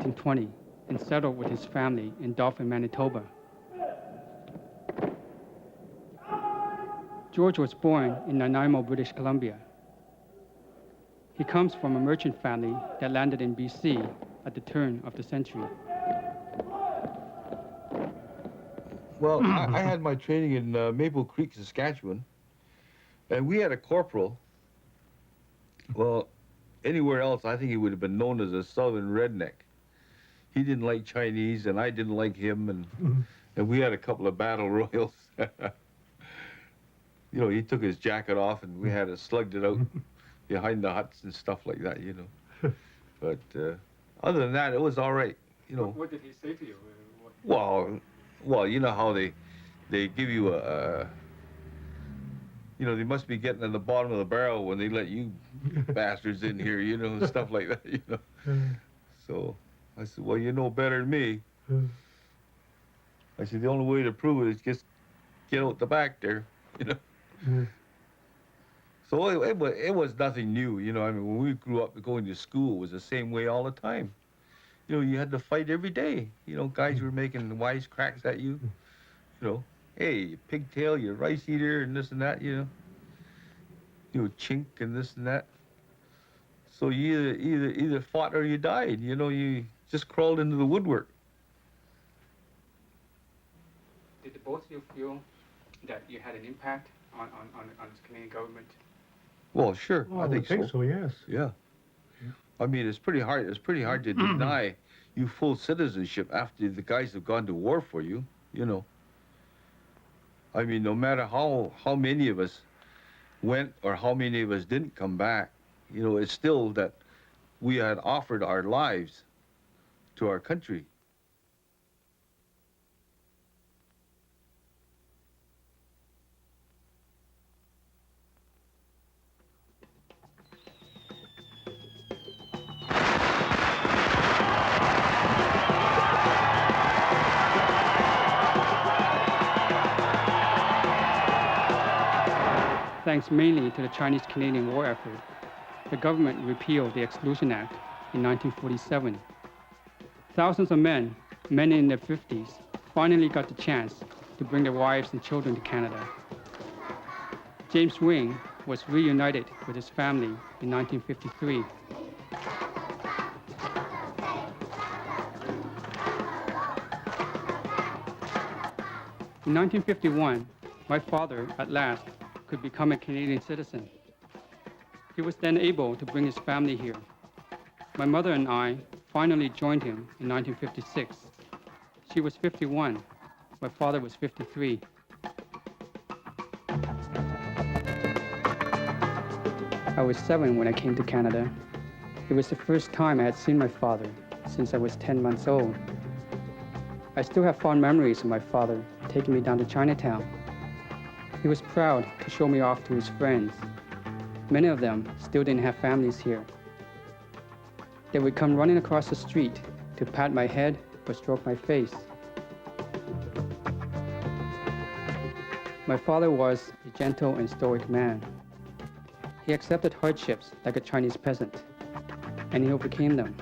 1920 and settled with his family in Dauphin, Manitoba. George was born in Nanaimo, British Columbia. He comes from a merchant family that landed in BC at the turn of the century. Well, I had my training in Maple Creek, Saskatchewan, and we had a corporal. Well, anywhere else, I think he would have been known as a southern redneck. He didn't like Chinese, and I didn't like him, and we had a couple of battle royals. You know, he took his jacket off, and we had to slugged it out behind the huts and stuff like that, you know. But other than that, it was all right, you know. What did he say to you? Well, you know how they give you a you know, they must be getting at the bottom of the barrel when they let you bastards in here, you know, and stuff like that, you know. So I said, well, you know better than me. I said, the only way to prove it is just get out the back there, you know. So it was nothing new, you know. I mean, when we grew up going to school, it was the same way all the time. You know, you had to fight every day. You know, guys were making wise cracks at you. You know, hey, you pigtail, you rice eater, and this and that, you know. You know, chink and this and that. So you either fought or you died. You know, you just crawled into the woodwork. Did the both of you feel that you had an impact on the Canadian government? Well, sure, Well, I think so. Yes. Yeah. I mean, it's pretty hard. It's pretty hard to deny you full citizenship after the guys have gone to war for you. You know. I mean, no matter how many of us went or how many of us didn't come back, you know, it's still that we had offered our lives to our country. Thanks mainly to the Chinese-Canadian War effort, the government repealed the Exclusion Act in 1947. Thousands of men in their 50s, finally got the chance to bring their wives and children to Canada. James Wing was reunited with his family in 1953. In 1951, my father, at last, could become a Canadian citizen. He was then able to bring his family here. My mother and I finally joined him in 1956. She was 51. My father was 53. I was 7 when I came to Canada. It was the first time I had seen my father since I was 10 months old. I still have fond memories of my father taking me down to Chinatown. He was proud to show me off to his friends. Many of them still didn't have families here. They would come running across the street to pat my head or stroke my face. My father was a gentle and stoic man. He accepted hardships like a Chinese peasant, and he overcame them.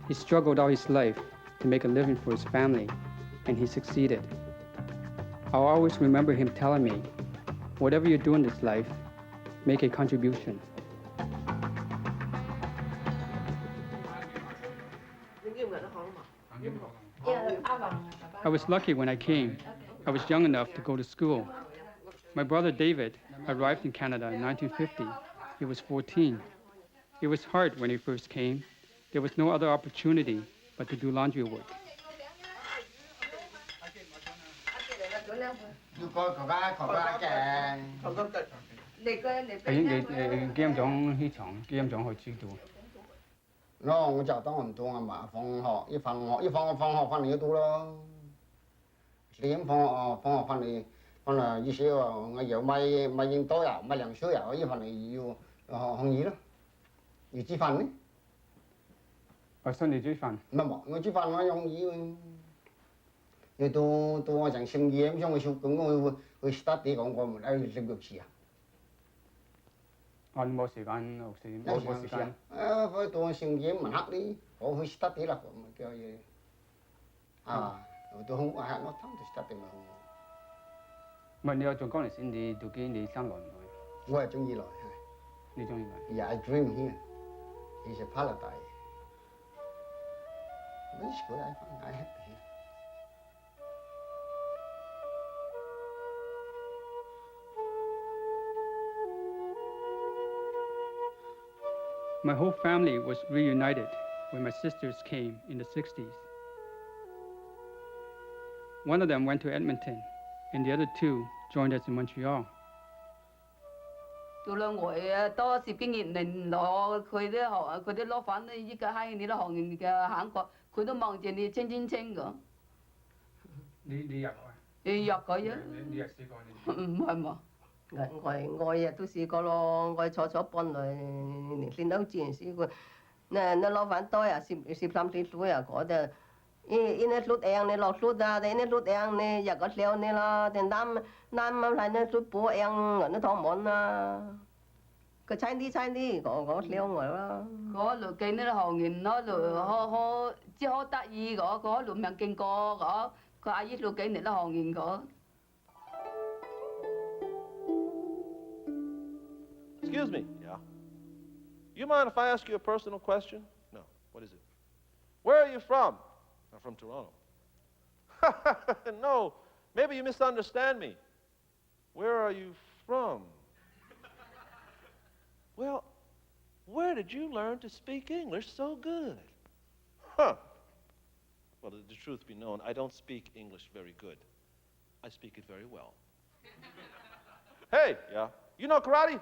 He struggled all his life to make a living for his family, and he succeeded. I'll always remember him telling me, whatever you do in this life, make a contribution. I was lucky when I came. I was young enough to go to school. My brother David arrived in Canada in 1950. He was 14. It was hard when he first came. There was no other opportunity but to do laundry work. Nó我就當唔到嘛，放學放學翻嚟要到咯，4點放學翻嚟意思話我又買嘢多呀，買糧少呀，依翻嚟要學嘢咯，要煮飯咧。我想你煮飯。唔係冇，我煮飯我用嘢。你到我成成嘢咁，我小咁我start 啲講我唔係食肉翅啊。我冇時間學食，冇時間。到成嘢唔黑啲。có hơi start tí là của mình kêu gì tôi không ai nó thắng tôi start thì mà không Mà nếu trong con này xin đi tụi kia đi sang lòn rồi. tôi chung gì rồi Đi trong như vậy. yeah I dream here it's a paradise very good I happy here My whole family was reunited when my sisters came in the 60s. One of them went to Edmonton, and the other two joined us in Montreal. 做兩位多攝經驗嚟攞佢啲學，佢啲攞飯咧，依家喺你啲行業嘅行過，佢都望住你清㗎。你入啊？你入佢啊？你入試過你？唔係嘛？我日都試過咯，我坐半年先都自然試過。那攞飯多呀，13tuổi à có được. Ini slut yang ni lok slut dah, ini slut yang ni ya có leo ni la, then nam lại nó slut bố yang nó thong món na. Cái chai đi, có leo người đó. Có lượt cây nó học nghìn nó lượt họ chứ họ得意個lượt命經過個阿姨lượt cây này nó học nghìn個。Excuse me, yeah. You mind if I ask you a personal question? No. What is it? Where are you from? I'm from Toronto. No, maybe you misunderstand me. Where are you from? Well, where did you learn to speak English so good? Huh. Well, the truth be known, I don't speak English very good. I speak it very well. Hey, yeah, you know karate?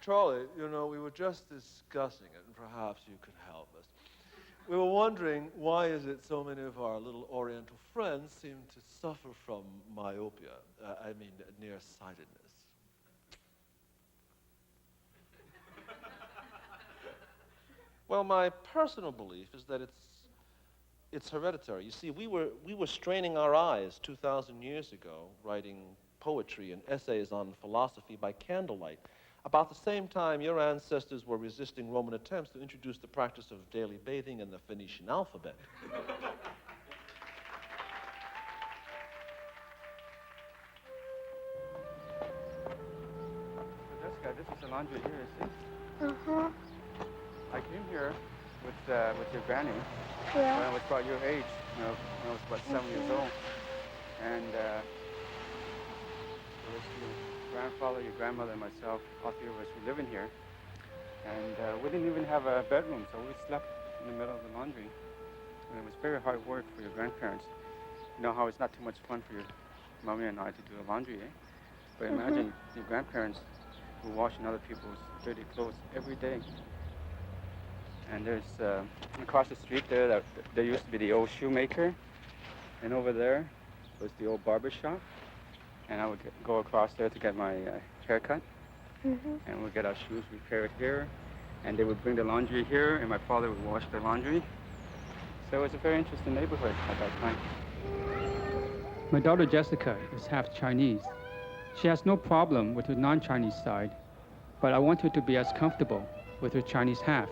Charlie, you know, we were just discussing it, and perhaps you could help us. We were wondering, why is it so many of our little Oriental friends seem to suffer from myopia, nearsightedness? Well, my personal belief is that it's hereditary. You see, we were straining our eyes 2,000 years ago, writing poetry and essays on philosophy by candlelight. About the same time, your ancestors were resisting Roman attempts to introduce the practice of daily bathing in the Phoenician alphabet. This is the laundry here, see? Uh-huh. I came here with your granny when I was about your age, when I was about 7 years old. And it was your grandfather, your grandmother, and myself, all three of us were living here. And we didn't even have a bedroom, so we slept in the middle of the laundry. And it was very hard work for your grandparents. You know how it's not too much fun for your mommy and I to do the laundry, eh? But imagine your grandparents who were washing other people's dirty clothes every day. And there's, across the street there used to be the old shoemaker. And over there was the old barber shop. And I would go across there to get my haircut. And we'd get our shoes repaired here. And they would bring the laundry here, and my father would wash the laundry. So it was a very interesting neighborhood at that time. My daughter Jessica is half Chinese. She has no problem with her non-Chinese side, but I want her to be as comfortable with her Chinese half.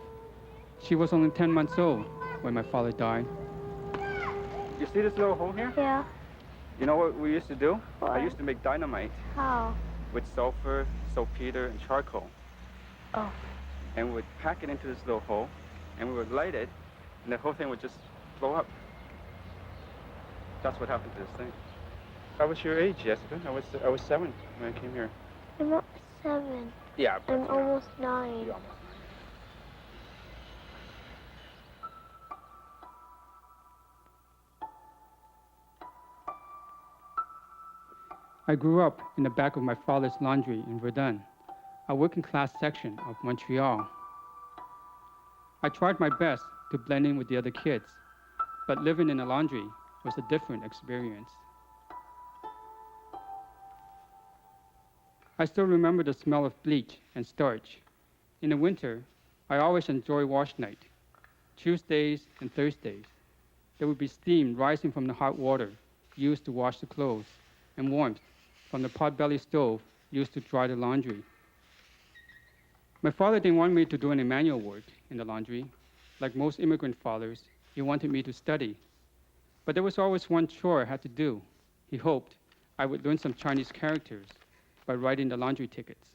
She was only 10 months old when my father died. You see this little hole here? Yeah. You know what we used to do? What? I used to make dynamite. How? With sulfur, saltpeter, and charcoal. Oh. And we would pack it into this little hole, and we would light it, and the whole thing would just blow up. That's what happened to this thing. I was your age, Jessica. I was 7 when I came here. I'm not 7. Yeah, but I'm almost 9. Yeah. I grew up in the back of my father's laundry in Verdun, a working-class section of Montreal. I tried my best to blend in with the other kids, but living in a laundry was a different experience. I still remember the smell of bleach and starch. In the winter, I always enjoy wash night. Tuesdays and Thursdays, there would be steam rising from the hot water used to wash the clothes, and warmth from the potbelly stove used to dry the laundry. My father didn't want me to do any manual work in the laundry. Like most immigrant fathers, he wanted me to study. But there was always one chore I had to do. He hoped I would learn some Chinese characters by writing the laundry tickets.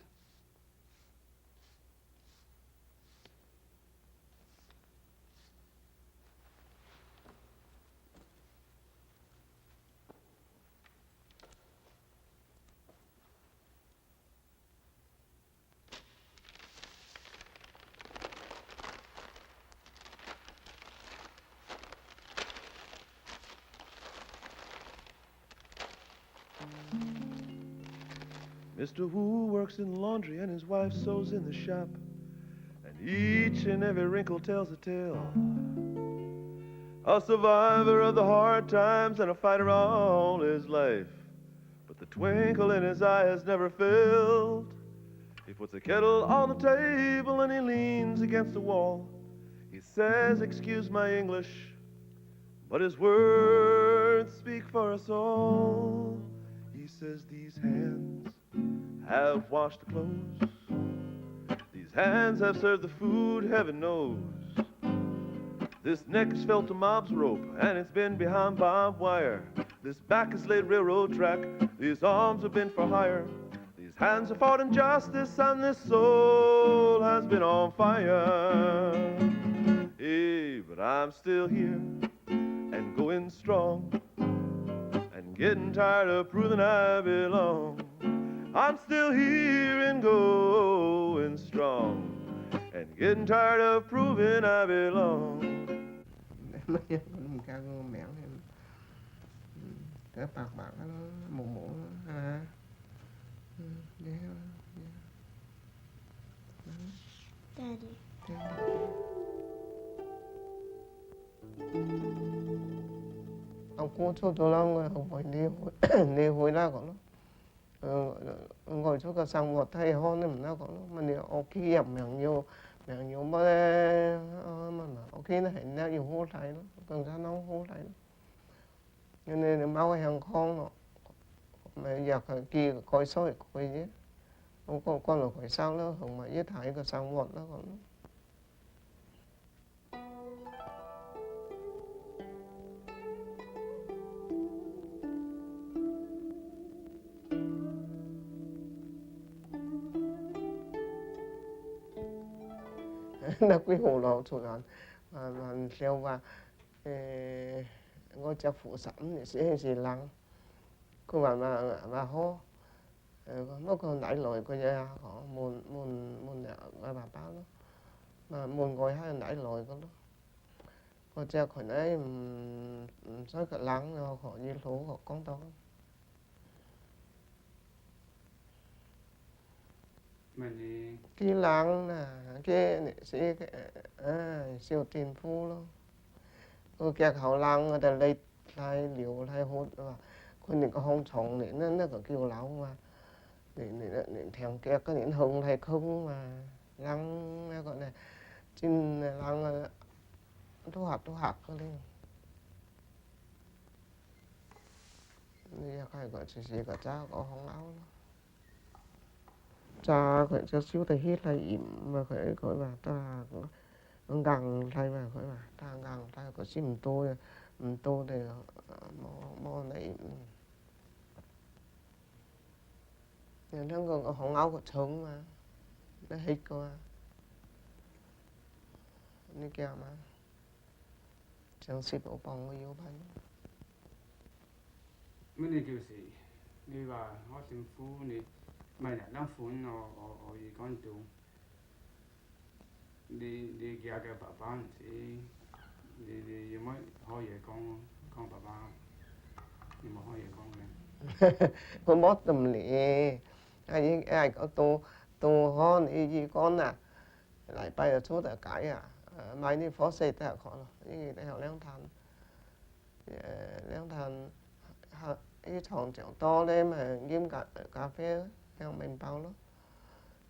Mr. Wu works in the laundry and his wife sews in the shop. And each and every wrinkle tells a tale. A survivor of the hard times and a fighter all his life. But the twinkle in his eye has never failed. He puts a kettle on the table and he leans against the wall. He says, "Excuse my English," but his words speak for us all. He says, "These hands have washed the clothes. These hands have served the food, heaven knows. This neck has felt a mob's rope, and it's been behind barbed wire. This back has laid railroad track, these arms have been for hire. These hands have fought injustice, and this soul has been on fire. Hey, but I'm still here, and going strong, and getting tired of proving I belong. I'm still here and going strong, and getting tired of proving I belong." Mình ca con mẹ em, cái bạc bạc nó mụ mụ à, Daddy. ông cô cho tôi lo người học hỏi đi hồi ra của nó. Ngồi chỗ cái sang một thay hôn nên mình nó còn mà nếu ok dầm miệng nhiều mà ok nó hiện ra nhiều hố lại nó cần ra nó hố lại cho nên là máu hàng con nó mà giờ kia coi soi coi chứ không con là coi sao nó không mà với thải cái sang một nó còn nó quy hồ lộ thủ đoạn mà theo và ngôi cha phụ sẵn thì sẽ gì lăng cô bạn mà hô nó còn đại lội coi như họ muốn bà báo đó mà muốn ngồi hay đại lội có đó cô cha khỏi đấy nói cả lăng họ như lỗ họ con to cái lăng nè cái sẽ siêu tiền phu luôn cái kẹt hậu lăng người ta lấy liều lấy hút vàคนนี้ก็ห้องชงนี่นั่นก็คิวเหลามานี่แทงแกก็นี่หงไทยคุ้งมาลังแล้วก็เนี่ยจิ้นลังทุหักก็เลยนี่ใครก็ชี้ก็จ้าก็ห้องเหลาจ้าก็จะซิ้วแต่ฮิตอะไรอิ่มมาเคยก็มาตากังไทยมาเคยมาตากังไทยก็ซิมโตเลยมอไหนเนี่ยnó còn hỏng áo của trống mà nó hết qua nó kia mà chẳng xịt ổ bông có yếu bánh mấy này kiểu gì đi vào họ tìm phu này mày là đang phun ở gì con tụ đi kia cái bà bán thì đi mới hỏi về con bà bán nhưng mà hỏi về con này con bót tầm lì ai có tô hon gì con à lại bay ở chỗ tại cái à mai đi phó xây tại khó rồi những cái họ leo than cái tròn chảo to lên mà nghiêm cà phê theo mình bao đó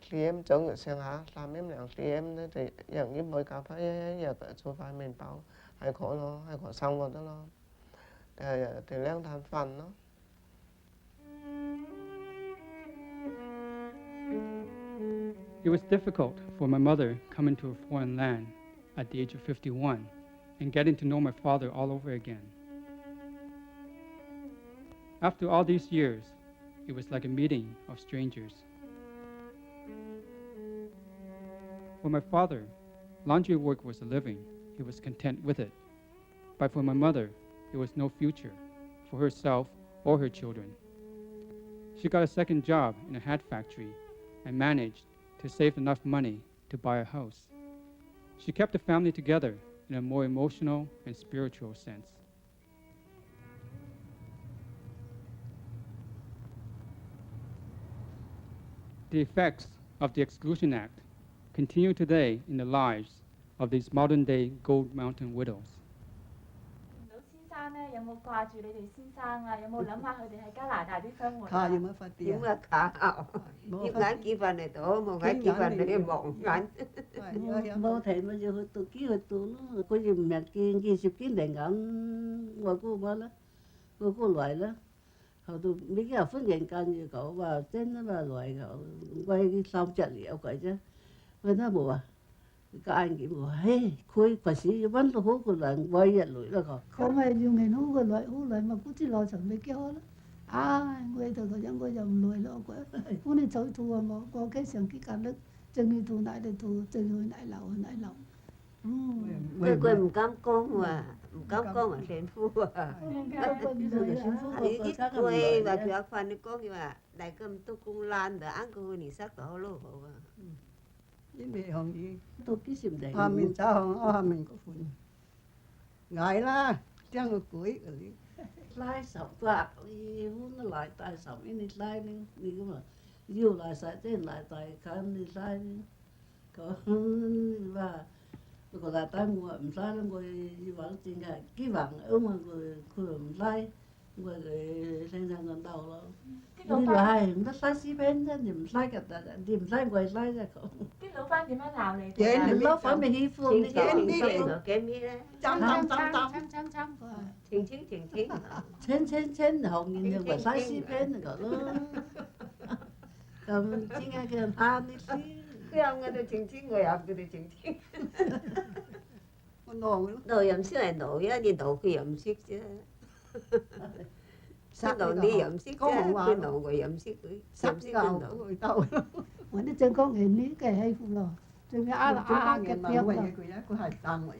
khi em chống ở xe há làm em làm khi em thìอย่างnghiêm mới cà phê giờ tại số phải mình bao hay khó xong rồi đó nó thì leo than phần nó It was difficult for my mother coming to a foreign land at the age of 51 and getting to know my father all over again. After all these years, it was like a meeting of strangers. For my father, laundry work was a living. He was content with it. But for my mother, there was no future for herself or her children. She got a second job in a hat factory and managed to save enough money to buy a house. She kept the family together in a more emotional and spiritual sense. The effects of the Exclusion Act continue today in the lives of these modern-day Gold Mountain widows. 先生咧有冇掛住你哋先生啊？有冇諗下佢哋喺加拿大啲生活啊？ Kaya mo pati Yung yan. mga kao. Yung nga kipan ito, mga kipan na yung mong Mo thấy mà giờ tụi kia tụi nó có gì mẹ kia sụp kiến đèn ngắm ngồi cô mà lá cô loại lá họ tụi mấy cái phân hiện can như cậu và trên nó là loại cậu quay cái xong trận liệu vậy chứ với nó bảo các anh kia bảo hey khôi quả sĩ vẫn là hú của lần quay nhận lỗi là cậu không ai dùng người hú cái loại mà cũng chỉ lo chẳng mấy cái đó người thôi có những người dòng lùi lo quá hú này cháu thua mà có cái chẳng cái cả đất chân như thua lại để thua chân hồi nãy lẩu Tôi quên một cam con mà trên phu à. Ít quê và chuyện phần có cái mà đại cầm tôi cũng lan để ăn cô nị sắc đó luôn hả? nhưng mà hồng gì tôi cái xìm đèn mình sao hồng mình có phun ngại la chẳng có cuối lai sọc bạc hú nó lại tài sọc ini lai đi cái mà yêu lại sai tên lại tài khăn đi lai có và còn là ta mua ẩm sai nó ngồi vào trên cái vàng ở mà ngồi ẩm sai ngồi lên sang gần đầu rồi đi lại nó sai xí bên đó điểm sai cả điểm sai ngồi sai ra không 啲老闆點樣鬧你哋 Vậy 啊？ thì nó phải mình hi phương Chính cái mi đấy. chăm Chính. hồng nhìn được phải sai xí bên rồi đó còn chỉ nghe cái than đi xí Cái ông người ta chính người học cái chính. con ngon Đồ yểm sức này nổi á, đi đồ cái yểm sức chứ. Sao đồ đi yểm sức chứ, cái đồ của yểm sức ấy. sắp gạo rồi tao mà nó chân có nghề ní cái hay phụ lo chân cái cái mà vậy của hải tăng vậy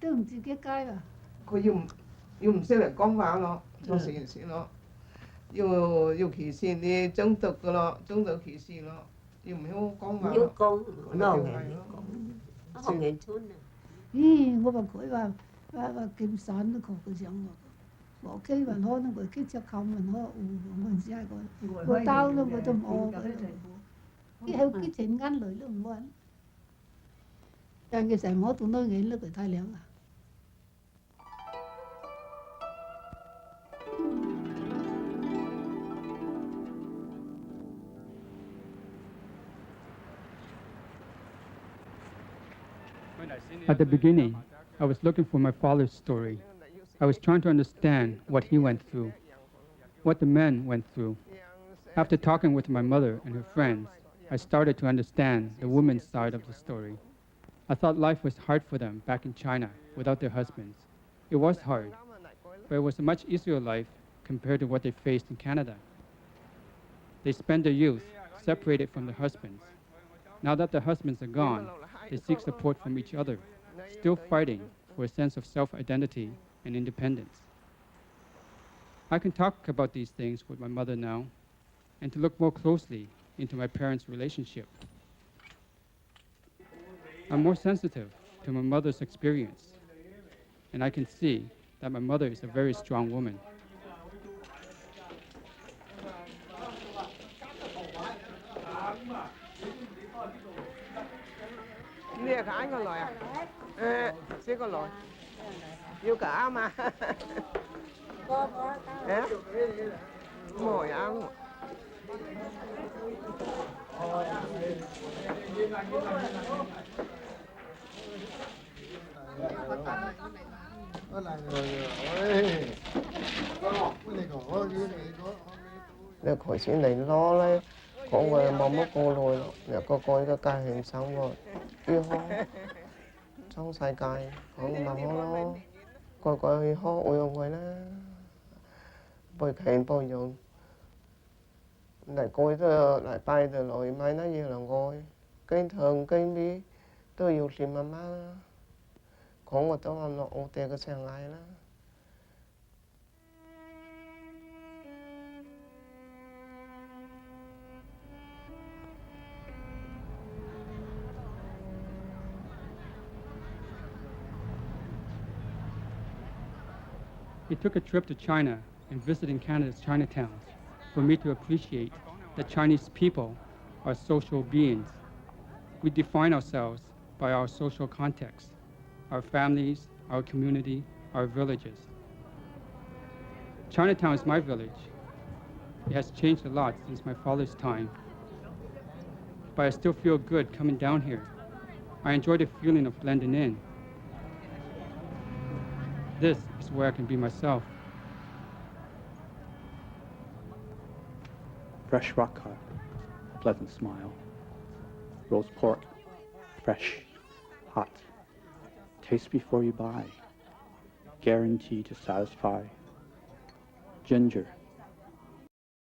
tương chỉ cái à 佢要唔識嚟講話咯，做成件事咯，要歧視你種族噶咯，種族歧視咯，要唔曉講話 Yêu 咯， con, 佢 nó 就 nghề 係 yêu 咯。 con. Nó không nghề chun à.我話佢話金山都學佢上我基本可能佢幾隻扣mình可mình chỉ係個刀咯我都冇cái heo cái chuyện ngắn lời luôn muốn但係成日我同佢演咯佢太靚啦 At the beginning, I was looking for my father's story. I was trying to understand what he went through, what the men went through. After talking with my mother and her friends, I started to understand the women's side of the story. I thought life was hard for them back in China without their husbands. It was hard, but it was a much easier life compared to what they faced in Canada. They spent their youth separated from their husbands. Now that their husbands are gone, they seek support from each other, still fighting for a sense of self-identity and independence. I can talk about these things with my mother now and to look more closely into my parents' relationship. I'm more sensitive to my mother's experience, and I can see that my mother is a very strong woman. Nè cái con lòi à? Xí con lòi. Yêu cả mà. Mồi ăn. Nó khỏi xin này lo đấy, có người mà mất cô rồi nếu có coi cái cài hình sáng rồi yêu ho trong sai cài không mà ho nó coi ho ôi người nó bởi khen bao nhiêu lại coi lại bay từ lối máy nó như là ngồi cái thường cái bí tôi yêu xin mama không mà tôi làm nó ô tê cái sang ai đó. It took a trip to China and visiting Canada's Chinatowns for me to appreciate that Chinese people are social beings. We define ourselves by our social context, our families, our community, our villages. Chinatown is my village. It has changed a lot since my father's time, but I still feel good coming down here. I enjoy the feeling of blending in. This is where I can be myself. Fresh rock cut, pleasant smile. Roast pork, fresh, hot. Taste before you buy. Guaranteed to satisfy. Ginger,